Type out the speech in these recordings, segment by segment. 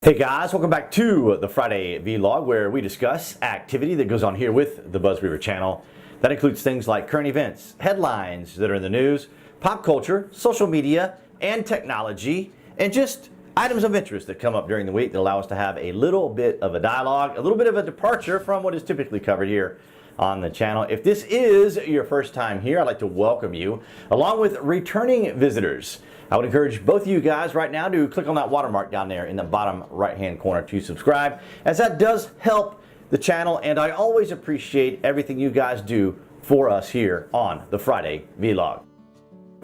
Hey guys, welcome back to the Friday Vlog, where we discuss activity that goes on here with the BuzWeaver channel. That includes things like current events, headlines that are in the news, pop culture, social media, and technology, and just items of interest that come up during the week that allow us to have a little bit of a dialogue, a little bit of a departure from what is typically covered here on the channel. If this is your first time here, I'd like to welcome you, along with returning visitors. I would encourage both of you guys right now to click on that watermark down there in the bottom right-hand corner to subscribe, as that does help the channel, and I always appreciate everything you guys do for us here on the Friday Vlog.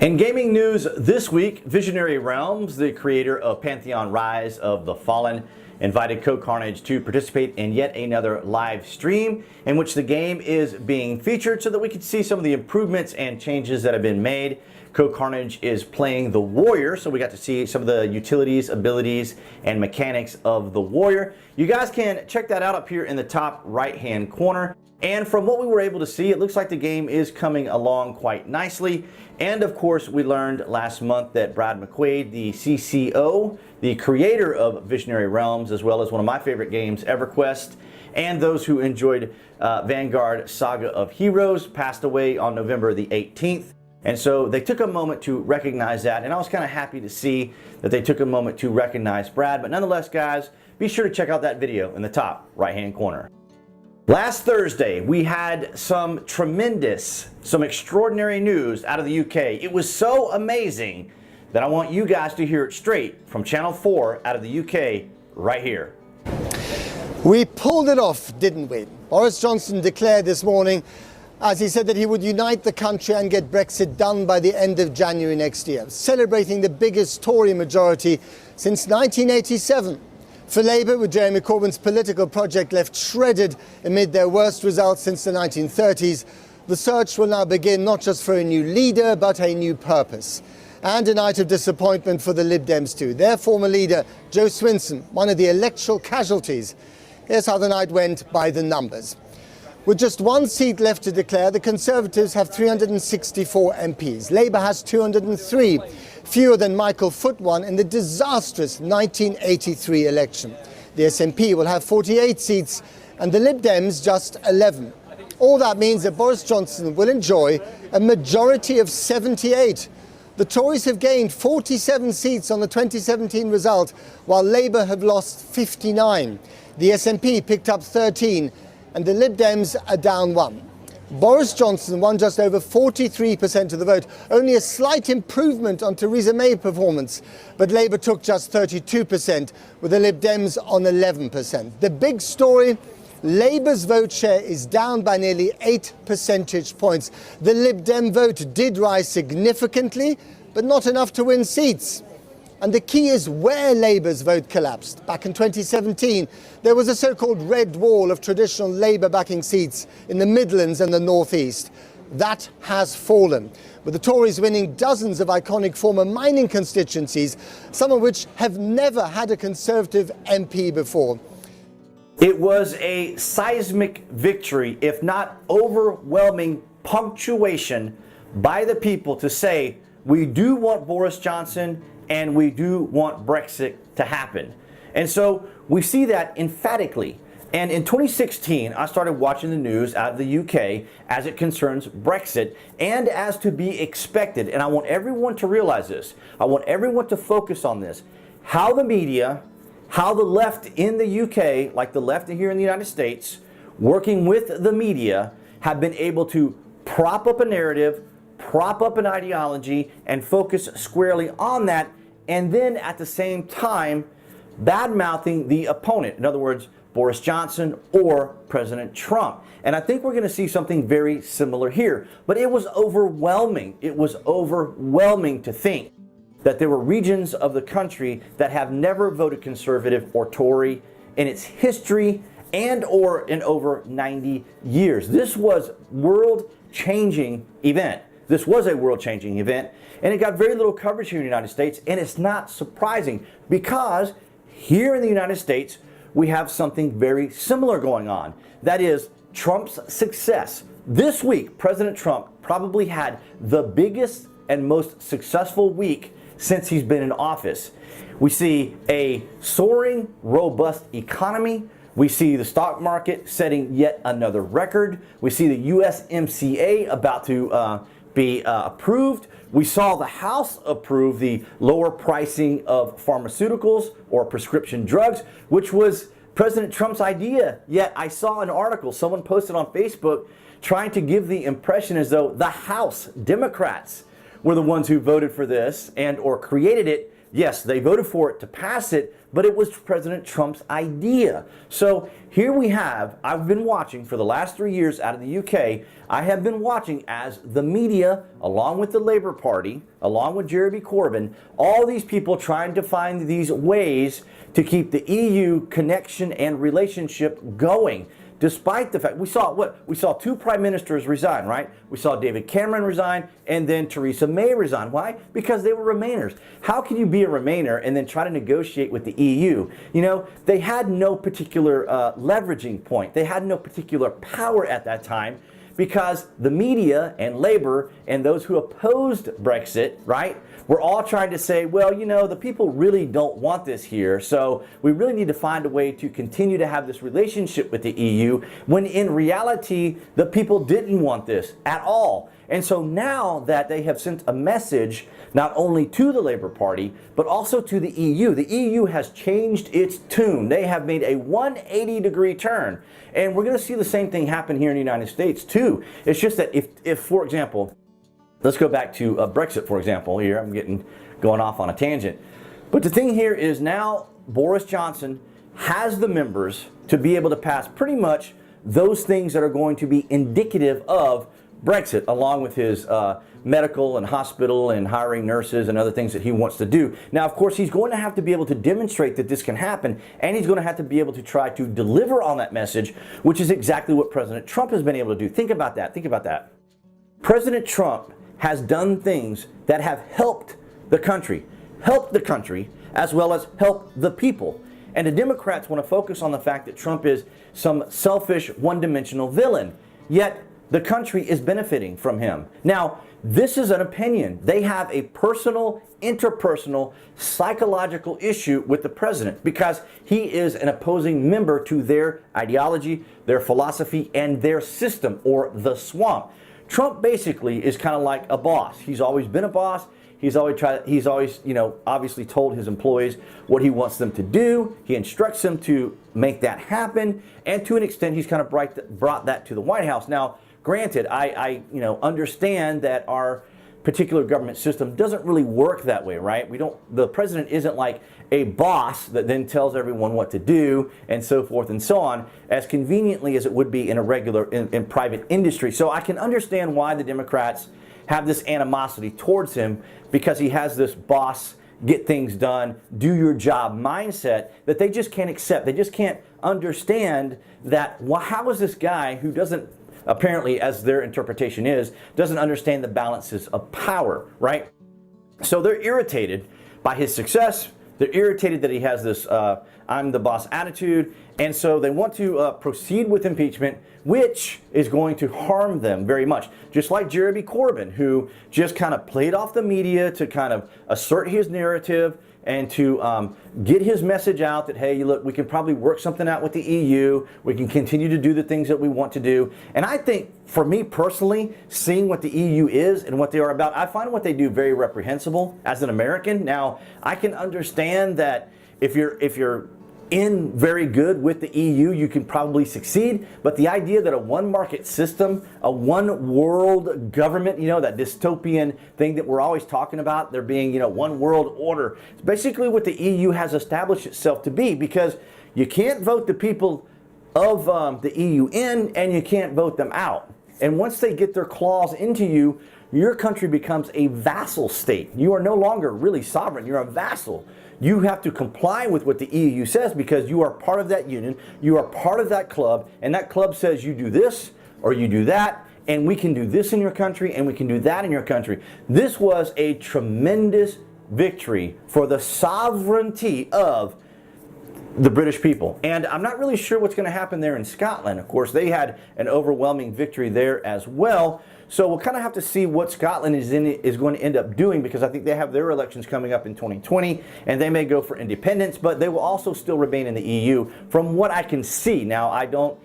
In gaming news this week, Visionary Realms, the creator of Pantheon Rise of the Fallen, invited CodeCarnage to participate in yet another live stream in which the game is being featured so that we can see some of the improvements and changes that have been made. CodeCarnage is playing the Warrior, so we got to see some of the utilities, abilities, and mechanics of the Warrior. You guys can check that out up here in the top right-hand corner. And from what we were able to see, it looks like the game is coming along quite nicely. And of course, we learned last month that Brad McQuaid, the CCO, the creator of Visionary Realms, as well as one of my favorite games, EverQuest, and those who enjoyed Vanguard Saga of Heroes, passed away on November the 18th. And so they took a moment to recognize that, and I was kind of happy to see that they took a moment to recognize Brad. But nonetheless, guys, be sure to check out that video in the top right-hand corner. Last Thursday, we had some extraordinary news out of the UK. It was so amazing that I want you guys to hear it straight from Channel 4 out of the UK right here. We pulled it off, didn't we? Boris Johnson declared this morning, as he said, that he would unite the country and get Brexit done by the end of January next year, celebrating the biggest Tory majority since 1987. For Labour, with Jeremy Corbyn's political project left shredded amid their worst results since the 1930s, the search will now begin not just for a new leader, but a new purpose. And a night of disappointment for the Lib Dems too. Their former leader, Joe Swinson, one of the electoral casualties. Here's how the night went by the numbers. With just one seat left to declare, the Conservatives have 364 MPs. Labour has 203, fewer than Michael Foot won in the disastrous 1983 election. The SNP will have 48 seats and the Lib Dems just 11. All that means that Boris Johnson will enjoy a majority of 78. The Tories have gained 47 seats on the 2017 result, while Labour have lost 59. The SNP picked up 13. And the Lib Dems are down 1. Boris Johnson won just over 43% of the vote, only a slight improvement on Theresa May's performance, but Labour took just 32%, with the Lib Dems on 11%. The big story, Labour's vote share is down by nearly 8 percentage points. The Lib Dem vote did rise significantly, but not enough to win seats. And the key is where Labour's vote collapsed. Back in 2017, there was a so-called red wall of traditional Labour backing seats in the Midlands and the North East. That has fallen, with the Tories winning dozens of iconic former mining constituencies, some of which have never had a Conservative MP before. It was a seismic victory, if not overwhelming punctuation by the people to say, we do want Boris Johnson and we do want Brexit to happen. And so we see that emphatically. And in 2016, I started watching the news out of the UK as it concerns Brexit, and as to be expected. And I want everyone to realize this. I want everyone to focus on this. How the media, how the left in the UK, like the left here in the United States, working with the media, have been able to prop up a narrative, prop up an ideology, and focus squarely on that, and then at the same time bad-mouthing the opponent. In other words, Boris Johnson or President Trump. And I think we're going to see something very similar here. But it was overwhelming. It was overwhelming to think that there were regions of the country that have never voted Conservative or Tory in its history and or in over 90 years. This was world-changing event. This was a world-changing event, and it got very little coverage here in the United States, and it's not surprising because here in the United States, we have something very similar going on. That is Trump's success. This week, President Trump probably had the biggest and most successful week since he's been in office. We see a soaring, robust economy. We see the stock market setting yet another record. We see the USMCA about to be approved. We saw the House approve the lower pricing of pharmaceuticals or prescription drugs, which was President Trump's idea. Yet I saw an article someone posted on Facebook trying to give the impression as though the House Democrats were the ones who voted for this and or created it. Yes, they voted for it to pass it, but it was President Trump's idea. So here we have, I've been watching for the last 3 years out of the UK, I have been watching as the media, along with the Labour Party, along with Jeremy Corbyn, all these people trying to find these ways to keep the EU connection and relationship going. Despite the fact, we saw two prime ministers resign, right? We saw David Cameron resign and then Theresa May resign. Why? Because they were Remainers. How can you be a Remainer and then try to negotiate with the EU? You know, they had no particular leveraging point. They had no particular power at that time because the media and Labour and those who opposed Brexit, right, were all trying to say, well, you know, the people really don't want this here, so we really need to find a way to continue to have this relationship with the EU, when in reality, the people didn't want this at all. And so now that they have sent a message not only to the Labour Party, but also to the EU has changed its tune. They have made a 180-degree turn. And we're going to see the same thing happen here in the United States, too. It's just that if for example, let's go back to Brexit, for example. Here, I'm going off on a tangent. But the thing here is now Boris Johnson has the members to be able to pass pretty much those things that are going to be indicative of Brexit, along with his medical and hospital and hiring nurses and other things that he wants to do. Now, of course, he's going to have to be able to demonstrate that this can happen, and he's going to have to be able to try to deliver on that message, which is exactly what President Trump has been able to do. Think about that. Think about that. President Trump has done things that have helped the country, as well as helped the people. And the Democrats want to focus on the fact that Trump is some selfish, one-dimensional villain. Yet, the country is benefiting from him. Now, this is an opinion. They have a personal, interpersonal, psychological issue with the president because he is an opposing member to their ideology, their philosophy, and their system, or the swamp. Trump basically is kind of like a boss. He's always been a boss. He's always, obviously told his employees what he wants them to do. He instructs them to make that happen. And to an extent, he's kind of brought that to the White House. Now, granted, I understand that our particular government system doesn't really work that way, right? The president isn't like a boss that then tells everyone what to do and so forth and so on, as conveniently as it would be in a regular, in private industry. So I can understand why the Democrats have this animosity towards him, because he has this boss, get things done, do your job mindset that they just can't accept. They just can't understand that, well, how is this guy who doesn't, apparently, as their interpretation is, doesn't understand the balances of power, right? So they're irritated by his success. They're irritated that he has this I'm the boss attitude. And so they want to proceed with impeachment, which is going to harm them very much. Just like Jeremy Corbyn, who just kind of played off the media to kind of assert his narrative and to get his message out that, hey, look, we can probably work something out with the EU. We can continue to do the things that we want to do. And I think, for me personally, seeing what the EU is and what they are about, I find what they do very reprehensible as an American. Now, I can understand that if you're in very good with the EU, you can probably succeed. But the idea that a one market system, a one world government, that dystopian thing that we're always talking about, there being, one world order, it's basically what the EU has established itself to be, because you can't vote the people of the EU in, and you can't vote them out. And once they get their claws into you, your country becomes a vassal state. You are no longer really sovereign. You're a vassal. You have to comply with what the EU says because you are part of that union. You are part of that club, and that club says you do this or you do that, and we can do this in your country and we can do that in your country. This was a tremendous victory for the sovereignty of the British people. And I'm not really sure what's going to happen there in Scotland. Of course, they had an overwhelming victory there as well. So we'll kind of have to see what Scotland is going to end up doing, because I think they have their elections coming up in 2020, and they may go for independence, but they will also still remain in the EU from what I can see. Now, I don't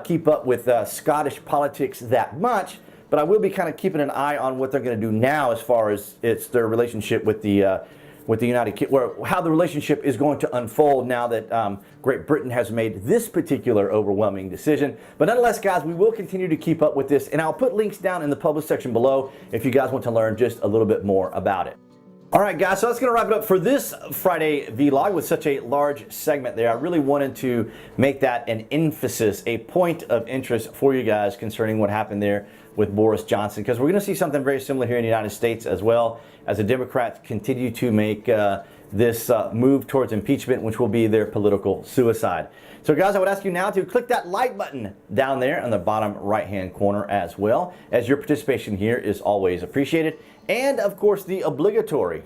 keep up with Scottish politics that much, but I will be kind of keeping an eye on what they're going to do now as far as it's their relationship with the United Kingdom, how the relationship is going to unfold now that Great Britain has made this particular overwhelming decision. But nonetheless, guys, we will continue to keep up with this, and I'll put links down in the published section below if you guys want to learn just a little bit more about it. All right, guys, so that's going to wrap it up for this Friday vlog with such a large segment there. I really wanted to make that an emphasis, a point of interest for you guys concerning what happened there with Boris Johnson, because we're going to see something very similar here in the United States as well, as the Democrats continue to make this move towards impeachment, which will be their political suicide. So guys, I would ask you now to click that like button down there in the bottom right-hand corner, as well as your participation here is always appreciated. And of course, the obligatory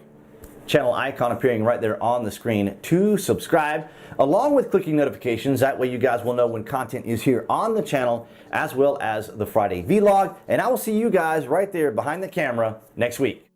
channel icon appearing right there on the screen to subscribe, along with clicking notifications. That way you guys will know when content is here on the channel, as well as the Friday vlog. And I will see you guys right there behind the camera next week.